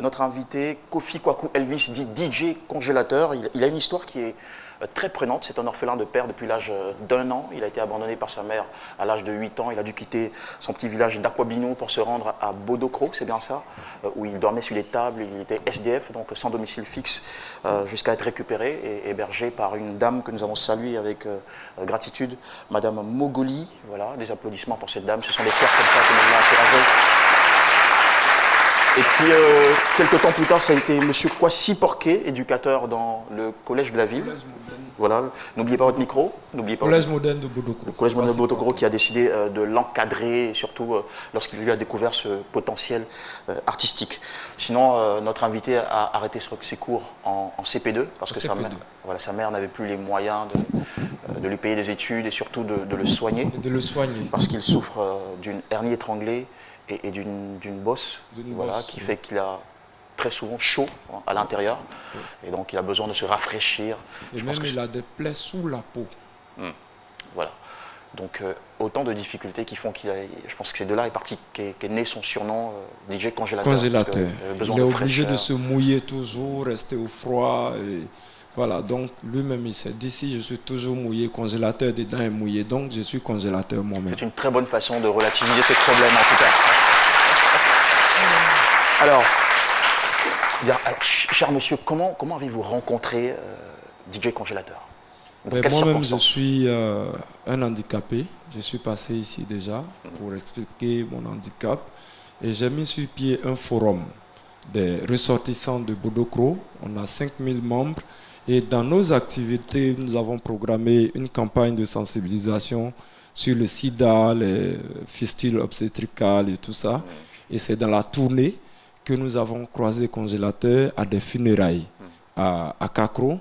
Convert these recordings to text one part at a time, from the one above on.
Notre invité, Kofi Kwaku Elvis, dit DJ Congélateur, il a une histoire qui est très prenante. C'est un orphelin de père depuis l'âge d'1 an. Il a été abandonné par sa mère à l'âge de 8 ans. Il a dû quitter son petit village d'Akwabino pour se rendre à Bodokro, c'est bien ça, où il dormait sur les tables. Il était SDF, donc sans domicile fixe, jusqu'à être récupéré et hébergé par une dame que nous avons saluée avec gratitude, Madame Mogoli. Voilà, des applaudissements pour cette dame. Ce sont des cœurs comme ça que nous avons encouragés. Et puis, quelques temps plus tard, ça a été M. Kwasi Porquet, éducateur dans le collège de la ville. Voilà, n'oubliez pas votre micro. N'oubliez pas. Collège moderne de Bodokro. Le collège moderne de Bodokro qui a décidé de l'encadrer, surtout lorsqu'il lui a découvert ce potentiel artistique. Sinon, notre invité a arrêté ses cours en CP2 parce que sa mère n'avait plus les moyens de lui payer des études et surtout de le soigner. Parce qu'il souffre d'une hernie étranglée et d'une bosse, voilà, qui fait qu'il a très souvent chaud à l'intérieur. Et donc il a besoin de se rafraîchir. Et même il a des plaies sous la peau. Voilà. Donc autant de difficultés qui font qu'il a... Je pense que c'est de là qu'est né son surnom DJ Congélateur. Congélateur. Il est obligé de se mouiller toujours, rester au froid. Et voilà, donc lui-même il s'est dit si je suis toujours mouillé, congélateur dedans est mouillé, donc je suis congélateur moi-même. C'est une très bonne façon de relativiser ce problème en tout cas. Alors, cher monsieur, comment avez-vous rencontré DJ Congélateur? Moi-même, je suis un handicapé. Je suis passé ici déjà pour expliquer mon handicap. Et j'ai mis sur pied un forum des ressortissants de Bodokro. On a 5000 membres. Et dans nos activités, nous avons programmé une campagne de sensibilisation sur le sida, les fistules obstétricales et tout ça. Et c'est dans la tournée que nous avons croisé Congélateur à des funérailles à Kakro.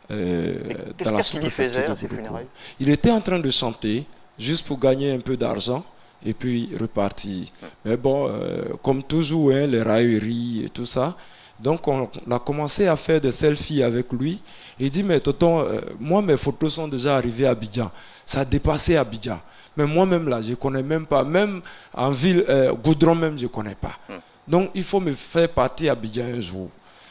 Qu'est-ce qu'il y faisait à ces funérailles? Il était en train de chanter juste pour gagner un peu d'argent et puis repartir. Mais bon, comme toujours, hein, les railleries et tout ça. Donc on a commencé à faire des selfies avec lui. Il dit, mais tonton, moi mes photos sont déjà arrivées à Abidjan. Ça a dépassé Abidjan. Mais moi-même là, je ne connais même pas. Même en ville, Goudron même, je ne connais pas. Donc il faut me faire partir à Abidjan un jour.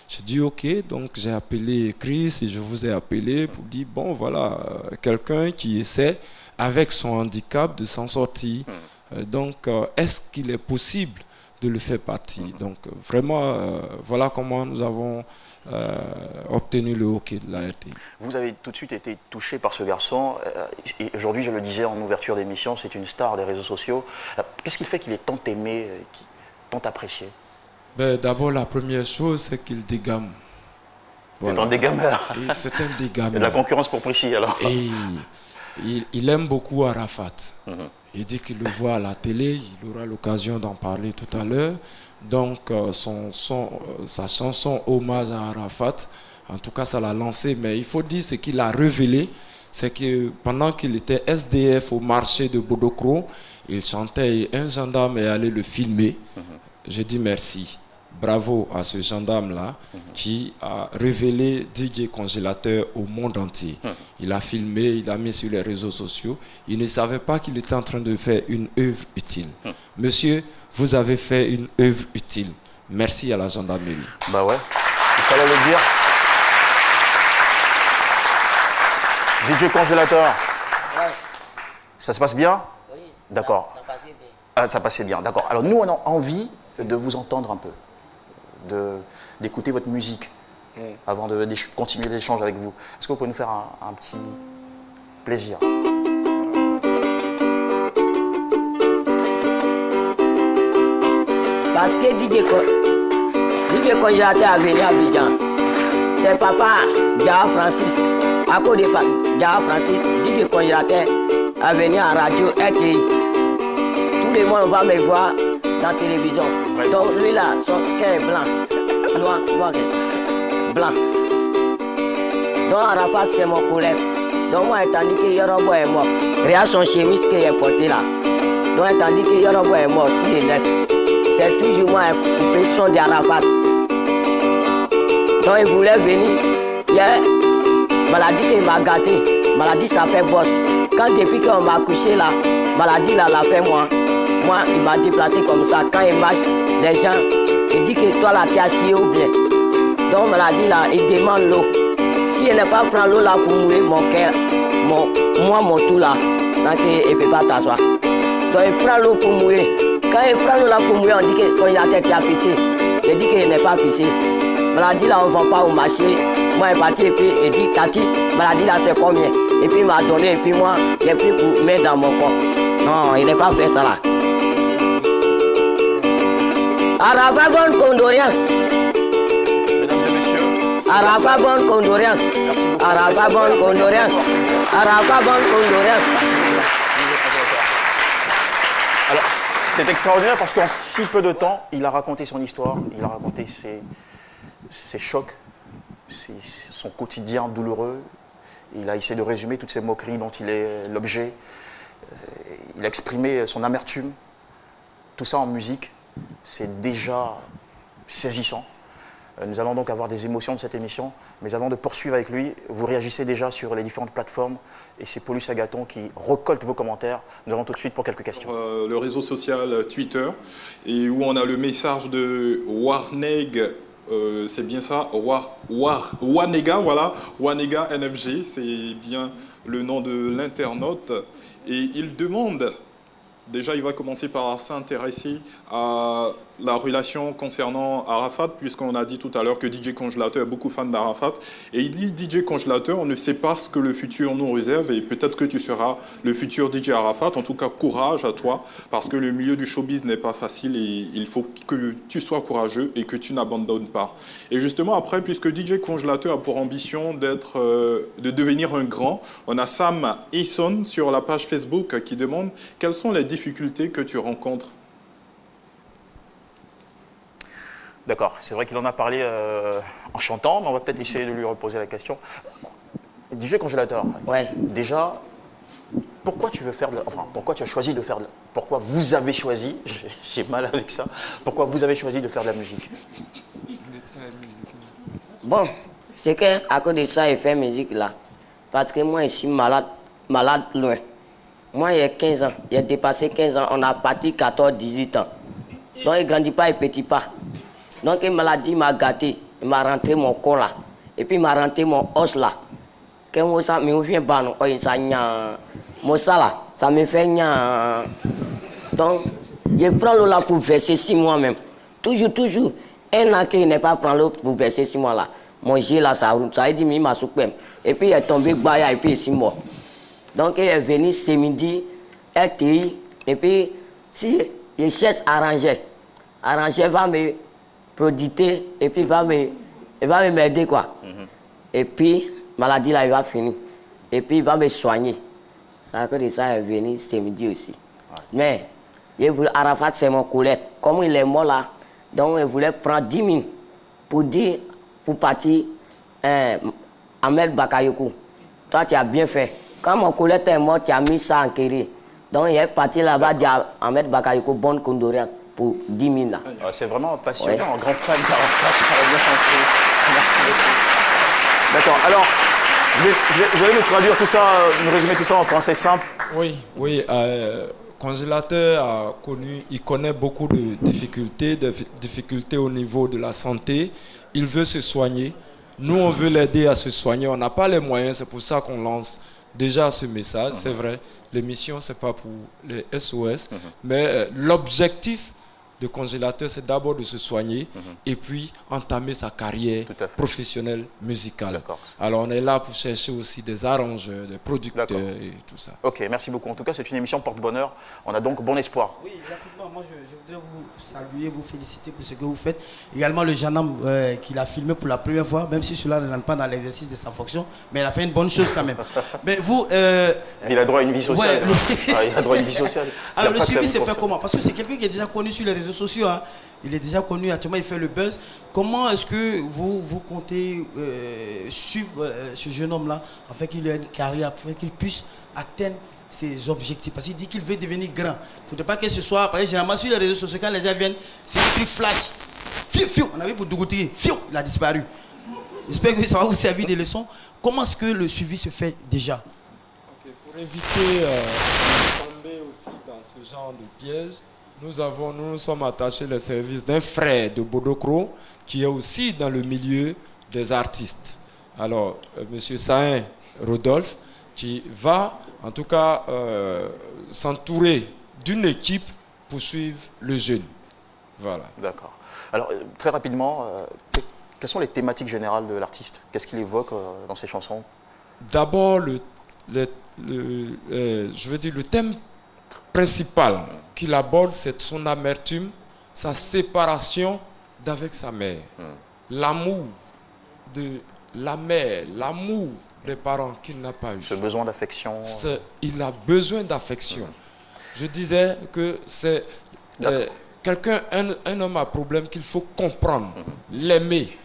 J'ai dit ok, donc j'ai appelé Chris et je vous ai appelé pour dire, bon voilà, quelqu'un qui essaie avec son handicap de s'en sortir. Donc est-ce qu'il est possible de le faire partir? Donc vraiment, voilà comment nous avons obtenu le hockey de la RT. Vous avez tout de suite été touché par ce garçon. Et aujourd'hui, je le disais en ouverture d'émission, c'est une star des réseaux sociaux. Qu'est-ce qui fait qu'il est tant aimé, tant apprécié? D'abord, la première chose, c'est qu'il dégamme. Voilà. C'est un dégameur. C'est un dégameur. Il y a de la concurrence pour Prissy, alors. Et il aime beaucoup Arafat. Il dit qu'il le voit à la télé, il aura l'occasion d'en parler tout à l'heure. Donc, sa chanson Hommage à Arafat, en tout cas, ça l'a lancé. Mais il faut dire ce qu'il a révélé, c'est que pendant qu'il était SDF au marché de Bodokro, il chantait et un gendarme est allé le filmer. Je dis merci. Bravo à ce gendarme-là qui a révélé DJ Congélateur au monde entier. Il a filmé, il a mis sur les réseaux sociaux. Il ne savait pas qu'il était en train de faire une œuvre utile. Monsieur, vous avez fait une œuvre utile. Merci à la gendarmerie. Bah ouais, il fallait le dire. DJ Congélateur, ça se passe bien? Oui. D'accord. Ça passait bien. Ah, ça passait bien, d'accord. Alors nous, on a envie de vous entendre un peu, d'écouter votre musique avant de continuer l'échange avec vous. Est-ce que vous pouvez nous faire un petit plaisir? Parce que DJ Congélateur a venu à Abidjan. C'est papa Java Francis. À cause de Java Francis, DJ Congélateur a venu à radio RTI. Tout le monde va me voir dans la télévision. Donc lui là, son cœur est blanc. Noir, blanc. Donc Arafat c'est mon collègue. Donc moi étant dit que Yorobo est mort. Regarde son chemise qu'il a porté là. Donc étant dit que Yorobo est mort, si il est, c'est toujours moi une pression d'Arafat. Donc il voulait venir. Maladie qu'il m'a gâté. Maladie ça fait bosse. Quand depuis qu'on m'a couché là, maladie là l'a fait moi. Moi, il m'a déplacé comme ça. Quand il marche, les gens Il dit que toi là, tu as chié ou bien. Donc, on me l'a dit là, il demande l'eau. Si elle n'est pas prendre l'eau là pour mourir, mon cœur, mon tout là, sans qu'il ne peut pas t'asseoir. Donc, il prend l'eau pour mourir. Quand il prend l'eau là pour mourir, on dit que quand il a tête, il a pissé. Il dit qu'il n'est pas pissé. Maladie là, on ne vend pas au marché. Moi, il est parti et puis il dit, Tati, maladie là, c'est combien? Et puis il m'a donné, et puis moi, j'ai pris pour mettre dans mon corps. Non, il n'est pas fait ça là. Arafa, bonne condoléance. Mesdames et messieurs. Arafa, bonne condoléance. Merci beaucoup. Arafa, bonne condoléance. Arafa, bonne condoléance. Alors, c'est extraordinaire parce qu'en si peu de temps, il a raconté son histoire, il a raconté ses chocs, son quotidien douloureux. Il a essayé de résumer toutes ces moqueries dont il est l'objet. Il a exprimé son amertume. Tout ça en musique, c'est déjà saisissant. Nous allons donc avoir des émotions de cette émission, mais avant de poursuivre avec lui, vous réagissez déjà sur les différentes plateformes et c'est Paulus Agathon qui récolte vos commentaires. Nous allons tout de suite pour quelques questions. Le réseau social Twitter, et où on a le message de Warneg, c'est bien ça, Wanega, voilà, Wanega NFG, c'est bien le nom de l'internaute, et il demande... Déjà, il va commencer par s'intéresser à la relation concernant Arafat, puisqu'on a dit tout à l'heure que DJ Congélateur est beaucoup fan d'Arafat. Et il dit, DJ Congélateur, on ne sait pas ce que le futur nous réserve, et peut-être que tu seras le futur DJ Arafat. En tout cas, courage à toi, parce que le milieu du showbiz n'est pas facile, et il faut que tu sois courageux et que tu n'abandonnes pas. Et justement, après, puisque DJ Congélateur a pour ambition de devenir un grand, on a Sam Eson sur la page Facebook qui demande quelles sont les difficultés que tu rencontres. D'accord, c'est vrai qu'il en a parlé en chantant, mais on va peut-être essayer de lui reposer la question. DJ Congélateur, Ouais. déjà, pourquoi tu veux faire pourquoi tu as choisi de faire pourquoi vous avez choisi, j'ai mal avec ça, pourquoi vous avez choisi de faire de la musique? Bon, c'est qu'à cause de ça, il fait musique là. Parce que moi, je suis malade loin. Moi, il y a 15 ans, il a dépassé 15 ans, on a parti 14, 18 ans. Donc, il ne grandit pas, il ne petit pas. Donc, une maladie m'a gâté, il m'a rentré mon corps là. Et puis, il m'a rentré mon os là. Quand ça me vient ban, mon ça là, ça me fait nya. Donc, je prends l'eau là pour verser 6 mois même. Toujours. Un an qu'il n'est pas prendre l'eau pour verser 6 mois là. Mon jet là, ça a dit, il m'a soupé. Et puis, il est tombé baya et puis il est 6 mois. Donc, il est venu ce midi, RTI, et puis, si je cherche arranger va me proditer, et puis il va m'aider, quoi. Et puis, maladie là, il va finir. Et puis, il va me soigner. C'est à cause de ça, il est venu ce midi aussi. Ouais. Mais, Arafat, c'est mon collègue. Comme il est mort là, donc il voulait prendre 10 000 pour partir Ahmed Bakayoko. Toi, tu as bien fait. Quand mon collègue est mort, tu as mis ça en kéré. Donc, il est parti là-bas, dire à Ahmed Bakayoko, bonne condoléance pour 10 000 là. C'est vraiment passionnant, ouais. Un grand fan d'Arafat. Merci beaucoup. D'accord, alors, vous allez nous traduire tout ça, nous résumer tout ça en français simple? Oui. Congélateur il connaît beaucoup de difficultés au niveau de la santé. Il veut se soigner. Nous, on veut l'aider à se soigner. On n'a pas les moyens, c'est pour ça qu'on lance déjà ce message. C'est vrai, l'émission, ce n'est pas pour les SOS, mais l'objectif de Congélateur, c'est d'abord de se soigner et puis entamer sa carrière professionnelle musicale. Alors, on est là pour chercher aussi des arrangeurs, des producteurs et tout ça. Ok, merci beaucoup. En tout cas, c'est une émission porte-bonheur. On a donc bon espoir. Oui, rapidement, moi, je voudrais vous saluer, vous féliciter pour ce que vous faites. Également, le jeune homme qui l'a filmé pour la première fois, même si cela ne rentre pas dans l'exercice de sa fonction, mais il a fait une bonne chose quand même. Mais vous... il a droit à une vie sociale. Ouais, il a droit à une vie sociale. Alors, le suivi se fait comment? Parce que c'est quelqu'un qui est déjà connu sur les réseaux sociaux. Hein. Il est déjà connu, actuellement il fait le buzz. Comment est-ce que vous comptez suivre ce jeune homme-là afin qu'il ait une carrière, afin qu'il puisse atteindre ses objectifs? Parce qu'il dit qu'il veut devenir grand. Il ne faudrait pas que ce soit... Parce que généralement sur les réseaux sociaux, quand les gens viennent, c'est un truc flash. Fiu, on a vu pour Dougouti, il a disparu. J'espère que ça va vous servir de leçon. Comment est-ce que le suivi se fait déjà? Pour éviter de tomber aussi dans ce genre de piège, nous nous sommes attachés les services d'un frère de Bodokro qui est aussi dans le milieu des artistes. Alors, M. Sahin Rodolphe, qui va en tout cas s'entourer d'une équipe pour suivre le jeune. Voilà. D'accord. Alors, très rapidement, quelles sont les thématiques générales de l'artiste? Qu'est-ce qu'il évoque dans ses chansons? D'abord, je veux dire, le thème principal qu'il aborde, c'est son amertume, sa séparation d'avec sa mère. L'amour de la mère, l'amour des parents qu'il n'a pas eu. Ce besoin d'affection. Il a besoin d'affection. Je disais que c'est quelqu'un, un homme à problème qu'il faut comprendre, l'aimer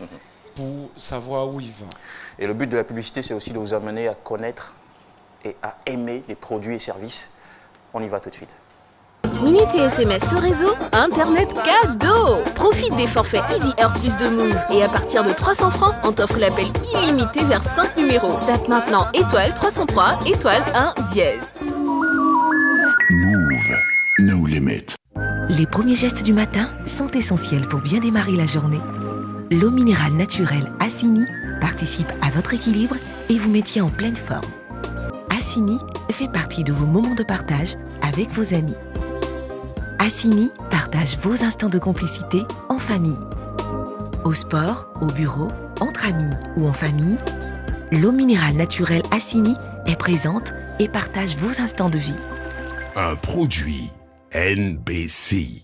pour savoir où il va. Et le but de la publicité, c'est aussi de vous amener à connaître et à aimer les produits et services. On y va tout de suite. Minutes et SMS tout réseau, Internet cadeau. Profite des forfaits Easy Air plus de Move. Et à partir de 300 francs, on t'offre l'appel illimité vers 5 numéros. Tape maintenant étoile 303, étoile 1, dièse. Move, no limit. Les premiers gestes du matin sont essentiels pour bien démarrer la journée. L'eau minérale naturelle Assini participe à votre équilibre et vous maintient en pleine forme. Assini fait partie de vos moments de partage avec vos amis. Assini partage vos instants de complicité en famille. Au sport, au bureau, entre amis ou en famille, l'eau minérale naturelle Assini est présente et partage vos instants de vie. Un produit NBC.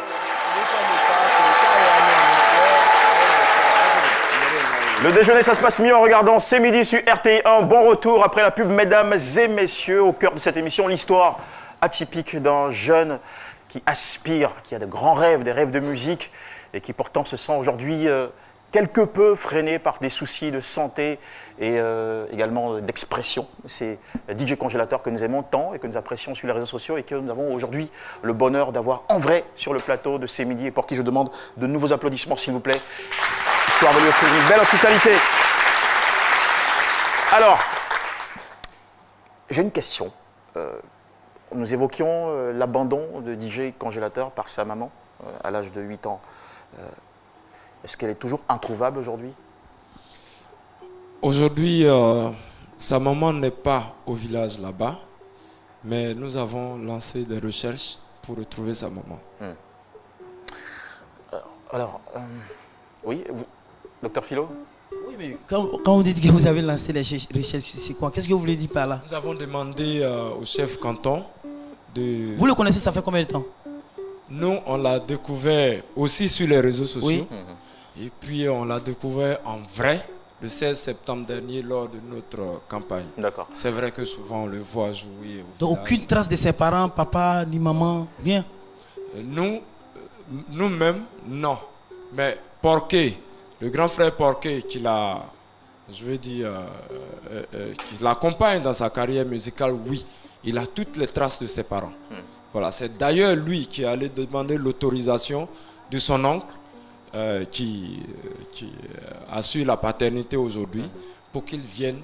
Le déjeuner, ça se passe mieux en regardant C'est Midi sur RTI1. Bon retour après la pub, mesdames et messieurs. Au cœur de cette émission, l'histoire atypique d'un jeune qui aspire, qui a de grands rêves, des rêves de musique, et qui pourtant se sent aujourd'hui quelque peu freiné par des soucis de santé et également d'expression. C'est DJ Congélateur que nous aimons tant et que nous apprécions sur les réseaux sociaux et que nous avons aujourd'hui le bonheur d'avoir en vrai sur le plateau de C'est Midi et pour qui je demande de nouveaux applaudissements, s'il vous plaît, histoire de lui offrir une belle hospitalité. Alors, j'ai une question. Nous évoquions l'abandon de DJ Congélateur par sa maman à l'âge de 8 ans. Est-ce qu'elle est toujours introuvable aujourd'hui? Aujourd'hui, sa maman n'est pas au village là-bas, mais nous avons lancé des recherches pour retrouver sa maman. Oui, docteur Philo? Oui, mais quand vous dites que vous avez lancé les recherches, c'est quoi? Qu'est-ce que vous voulez dire par là? Nous avons demandé au chef canton de... Vous le connaissez, ça fait combien de temps? Nous, on l'a découvert aussi sur les réseaux sociaux. Oui. Et puis, on l'a découvert en vrai le 16 septembre dernier lors de notre campagne. D'accord. C'est vrai que souvent, on le voit jouer au Donc, village. aucune trace de ses parents, papa ni maman, rien? Nous-mêmes, non. Mais Porquet, le grand frère Porquet, qui l'accompagne dans sa carrière musicale, oui, il a toutes les traces de ses parents. Voilà, c'est d'ailleurs lui qui est allé demander l'autorisation de son oncle, qui assure la paternité aujourd'hui, pour qu'il vienne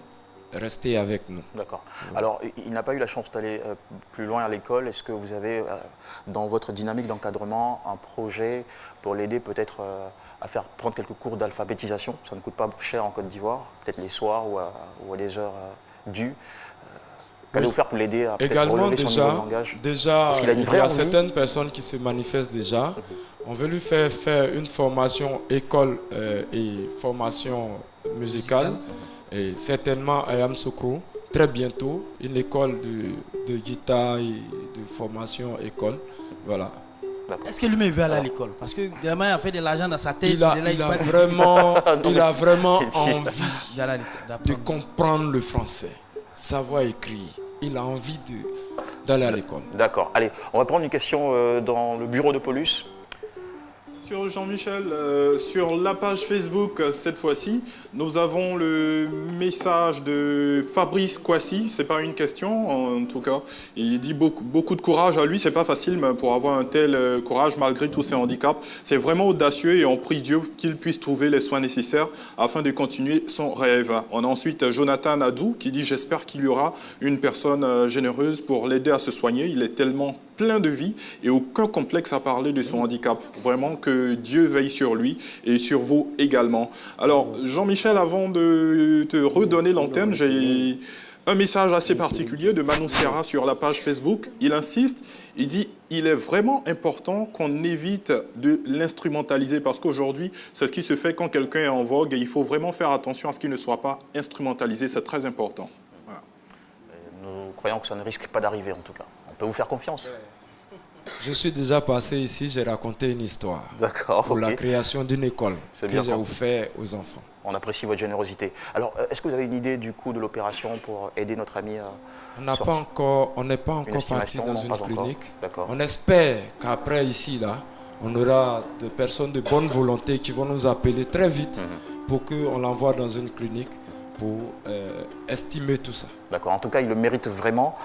rester avec nous. D'accord. Alors, il n'a pas eu la chance d'aller plus loin à l'école. Est-ce que vous avez, dans votre dynamique d'encadrement, un projet pour l'aider peut-être à faire prendre quelques cours d'alphabétisation? Ça ne coûte pas cher en Côte d'Ivoire, peut-être les soirs ou à des heures dues. Qu'allez-vous faire pour l'aider à peut-être relever son niveau de langage? Déjà, parce qu'il a une vraie envie. certaines personnes qui se manifestent déjà. On veut lui faire une formation école et formation musicale. Et certainement à Yamsoukro, très bientôt, une école de guitare et de formation école. Voilà. Est-ce que lui-même veut aller à l'école? Parce que vraiment, il a fait de l'argent dans sa tête. Il a vraiment envie de comprendre le français, savoir écrire. Il a envie d'aller à l'école. D'accord. Allez, on va prendre une question dans le bureau de Paulus. Sur Jean-Michel, sur la page Facebook, cette fois-ci, nous avons le message de Fabrice Kouassi. C'est pas une question, en tout cas. Il dit beaucoup de courage à lui. C'est pas facile mais pour avoir un tel courage malgré tous ses handicaps. C'est vraiment audacieux et on prie Dieu qu'il puisse trouver les soins nécessaires afin de continuer son rêve. On a ensuite Jonathan Adou qui dit « J'espère qu'il y aura une personne généreuse pour l'aider à se soigner. Il est tellement plein de vie et aucun complexe à parler de son handicap. Vraiment que Dieu veille sur lui et sur vous également. Alors, Jean-Michel, avant de te redonner l'antenne, j'ai un message assez particulier de Manon Sierra sur la page Facebook. Il insiste, il dit « Il est vraiment important qu'on évite de l'instrumentaliser parce qu'aujourd'hui, c'est ce qui se fait quand quelqu'un est en vogue et il faut vraiment faire attention à ce qu'il ne soit pas instrumentalisé. C'est très important. » Voilà. Nous croyons que ça ne risque pas d'arriver en tout cas. On peut vous faire confiance. Je suis déjà passé ici, j'ai raconté une histoire. D'accord. Pour la création d'une école que j'ai offert aux enfants. On apprécie votre générosité. Alors, est-ce que vous avez une idée du coût de l'opération pour aider notre ami à On n'est pas encore parti dans une clinique. On espère qu'après ici, là, on aura des personnes de bonne volonté qui vont nous appeler très vite pour qu'on l'envoie dans une clinique pour estimer tout ça. D'accord. En tout cas, il le mérite vraiment.